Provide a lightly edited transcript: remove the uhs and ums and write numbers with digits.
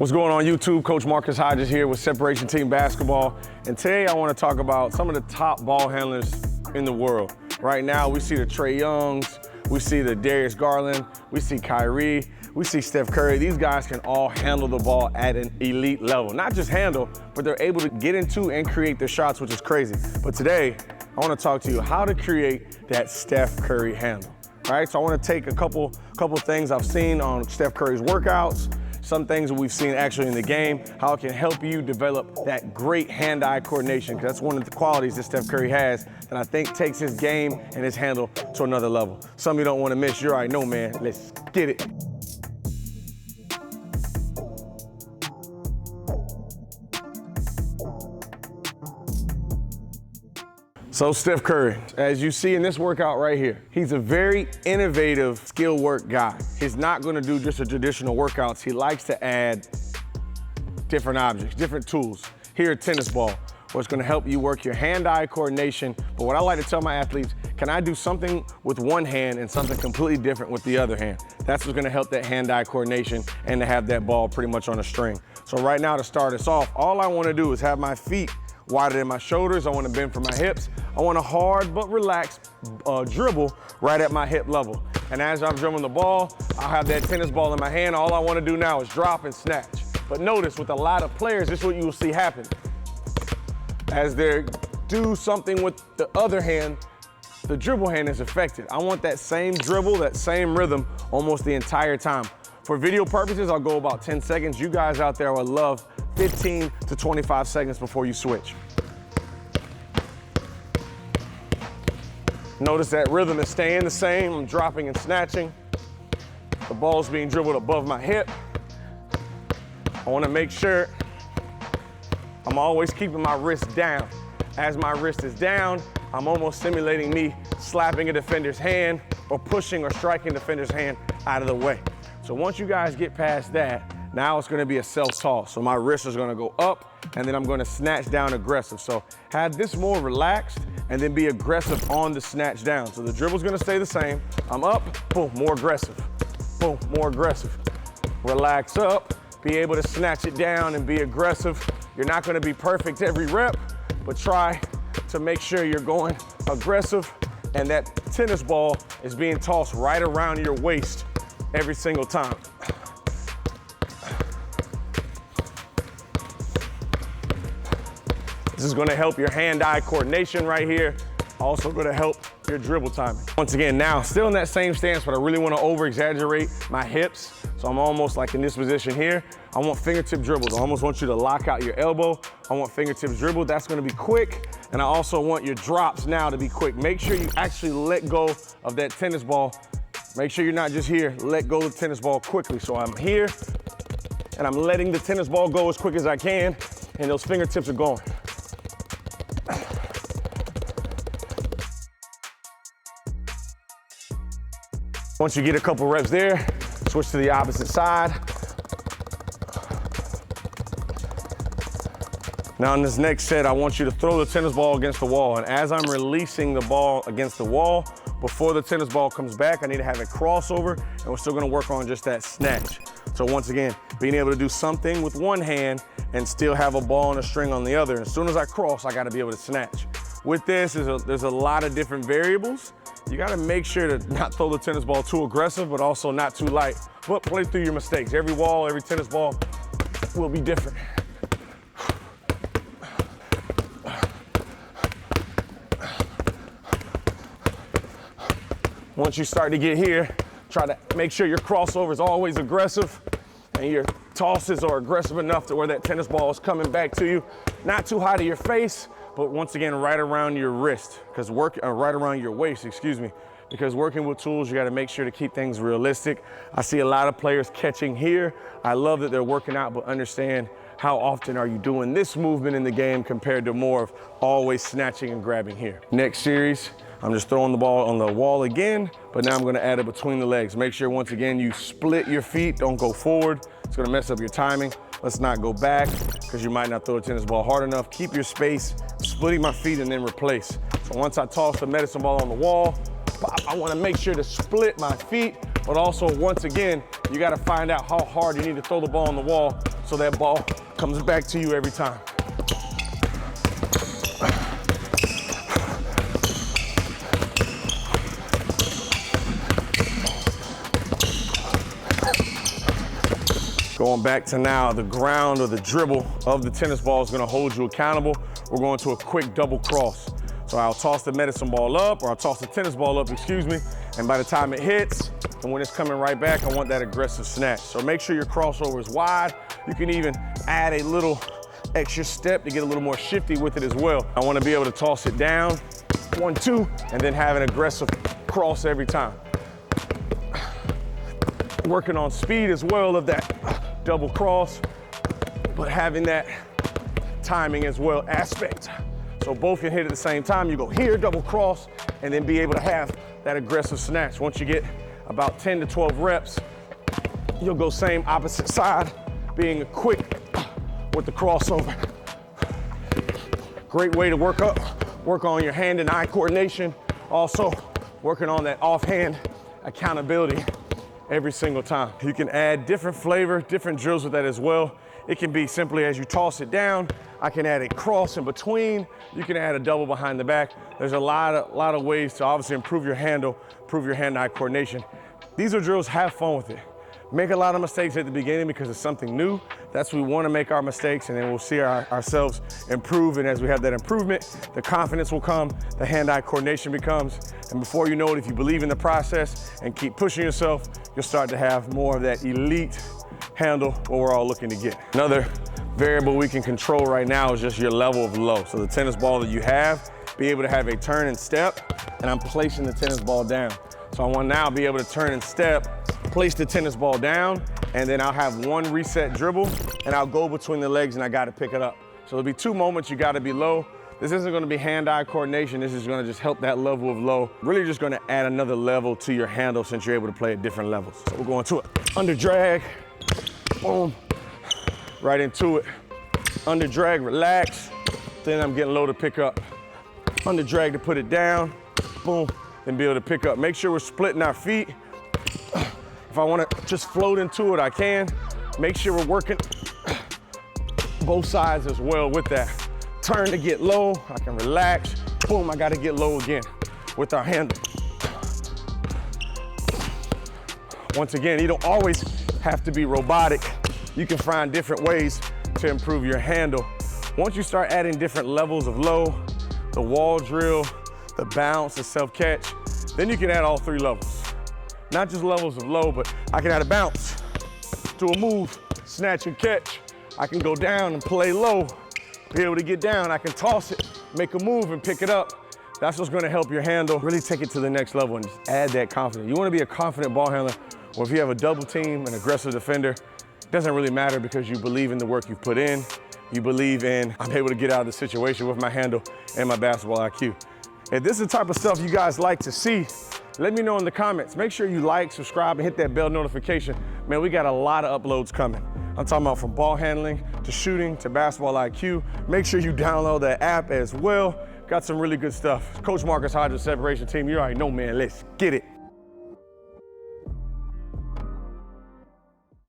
What's going on YouTube? Coach Marcus Hodges here with Separation Team Basketball. And today I want to talk about some of the top ball handlers in the world. Right now we see the Trae Youngs, we see the Darius Garland, we see Kyrie, we see Steph Curry. These guys can all handle the ball at an elite level. Not just handle, but they're able to get into and create their shots, which is crazy. But today I want to talk to you how to create that Steph Curry handle. All right, so I want to take a couple things I've seen on Steph Curry's workouts, some things that we've seen actually in the game, how it can help you develop that great hand-eye coordination, because that's one of the qualities that Steph Curry has that I think takes his game and his handle to another level. Something you don't want to miss. You already know, man. Let's get it. So Steph Curry, as you see in this workout right here, he's a very innovative skill work guy. He's not gonna do just a traditional workouts. He likes to add different objects, different tools. Here, a tennis ball, where it's gonna help you work your hand-eye coordination. But what I like to tell my athletes, can I do something with one hand and something completely different with the other hand? That's what's gonna help that hand-eye coordination and to have that ball pretty much on a string. So right now, to start us off, all I wanna do is have my feet wider than my shoulders. I want to bend for my hips. I want a hard but relaxed dribble right at my hip level. And as I'm dribbling the ball, I'll have that tennis ball in my hand. All I want to do now is drop and snatch. But notice with a lot of players, this is what you will see happen. As they do something with the other hand, the dribble hand is affected. I want that same dribble, that same rhythm almost the entire time. For video purposes, I'll go about 10 seconds. You guys out there will love 15 to 25 seconds before you switch. Notice that rhythm is staying the same. I'm dropping and snatching. The ball's being dribbled above my hip. I want to make sure I'm always keeping my wrist down. As my wrist is down, I'm almost simulating me slapping a defender's hand or pushing or striking a defender's hand out of the way. So once you guys get past that, now it's gonna be a self-toss. So my wrist is gonna go up and then I'm gonna snatch down aggressive. So have this more relaxed and then be aggressive on the snatch down. So the dribble's gonna stay the same. I'm up, boom, more aggressive. Boom, more aggressive. Relax up, be able to snatch it down and be aggressive. You're not gonna be perfect every rep, but try to make sure you're going aggressive and that tennis ball is being tossed right around your waist every single time. This is gonna help your hand-eye coordination right here. Also gonna help your dribble timing. Once again, now, still in that same stance, but I really wanna over-exaggerate my hips. So I'm almost like in this position here. I want fingertip dribbles. I almost want you to lock out your elbow. I want fingertips dribble. That's gonna be quick. And I also want your drops now to be quick. Make sure you actually let go of that tennis ball. Make sure you're not just here. Let go of the tennis ball quickly. So I'm here, and I'm letting the tennis ball go as quick as I can, and those fingertips are going. Once you get a couple reps there, switch to the opposite side. Now in this next set, I want you to throw the tennis ball against the wall. And as I'm releasing the ball against the wall, before the tennis ball comes back, I need to have it crossover, and we're still gonna work on just that snatch. So once again, being able to do something with one hand and still have a ball and a string on the other. And as soon as I cross, I gotta be able to snatch. With this, there's a lot of different variables. You gotta make sure to not throw the tennis ball too aggressive, but also not too light. But play through your mistakes. Every wall, every tennis ball will be different. Once you start to get here, try to make sure your crossover is always aggressive and your tosses are aggressive enough to where that tennis ball is coming back to you. Not too high to your face, but once again, right around your wrist, right around your waist, excuse me. Because working with tools, you gotta make sure to keep things realistic. I see a lot of players catching here. I love that they're working out, but understand how often are you doing this movement in the game compared to more of always snatching and grabbing here. Next series, I'm just throwing the ball on the wall again, but now I'm gonna add it between the legs. Make sure once again, you split your feet, don't go forward. It's gonna mess up your timing. Let's not go back, because you might not throw a tennis ball hard enough. Keep your space, splitting my feet and then replace. So once I toss the medicine ball on the wall, I wanna make sure to split my feet, but also once again, you gotta find out how hard you need to throw the ball on the wall so that ball comes back to you every time. Going back to now, the ground or the dribble of the tennis ball is gonna hold you accountable. We're going to a quick double cross. So I'll toss the medicine ball up, or I'll toss the tennis ball up, excuse me, and by the time it hits, and when it's coming right back, I want that aggressive snatch. So make sure your crossover is wide. You can even add a little extra step to get a little more shifty with it as well. I wanna be able to toss it down, 1, 2, and then have an aggressive cross every time. Working on speed as well of that double cross, but having that timing as well aspect. So both can hit at the same time. You go here, double cross, and then be able to have that aggressive snatch. Once you get about 10 to 12 reps, you'll go same opposite side, being quick with the crossover. Great way to work on your hand and eye coordination. Also working on that offhand accountability every single time. You can add different flavor, different drills with that as well. It can be simply as you toss it down, I can add a cross in between. You can add a double behind the back. There's a lot of ways to obviously improve your handle, improve your hand-eye coordination. These are drills, have fun with it. Make a lot of mistakes at the beginning because it's something new. That's we want to make our mistakes, and then we'll see ourselves improve. And as we have that improvement, the confidence will come, the hand-eye coordination becomes, and before you know it, if you believe in the process and keep pushing yourself, you'll start to have more of that elite handle what we're all looking to get. Another variable we can control right now is just your level of low. So the tennis ball that you have, be able to have a turn and step, and I'm placing the tennis ball down. So I want to now be able to turn and step, place the tennis ball down, and then I'll have one reset dribble, and I'll go between the legs and I got to pick it up. So there'll be 2 moments you got to be low. This isn't going to be hand-eye coordination. This is going to just help that level of low. Really just going to add another level to your handle since you're able to play at different levels. So we're going to it. Under drag, boom, right into it. Under drag, relax. Then I'm getting low to pick up. Under drag to put it down, boom, then be able to pick up. Make sure we're splitting our feet. If I want to just float into it, I can. Make sure we're working both sides as well with that. Turn to get low, I can relax. Boom, I got to get low again with our handle. Once again, you don't always have to be robotic. You can find different ways to improve your handle. Once you start adding different levels of low, the wall drill, the bounce, the self-catch, then you can add all 3 levels. Not just levels of low, but I can add a bounce, do a move, snatch and catch. I can go down and play low, be able to get down. I can toss it, make a move and pick it up. That's what's gonna help your handle really take it to the next level and just add that confidence. You wanna be a confident ball handler, or if you have a double team, an aggressive defender, it doesn't really matter because you believe in the work you've put in. You believe in, I'm able to get out of the situation with my handle and my basketball IQ. If this is the type of stuff you guys like to see, let me know in the comments. Make sure you like, subscribe, and hit that bell notification. Man, we got a lot of uploads coming. I'm talking about from ball handling to shooting to basketball IQ. Make sure you download that app as well. Got some really good stuff. Coach Marcus Hodges, Separation Team. You already know, man. Let's get it.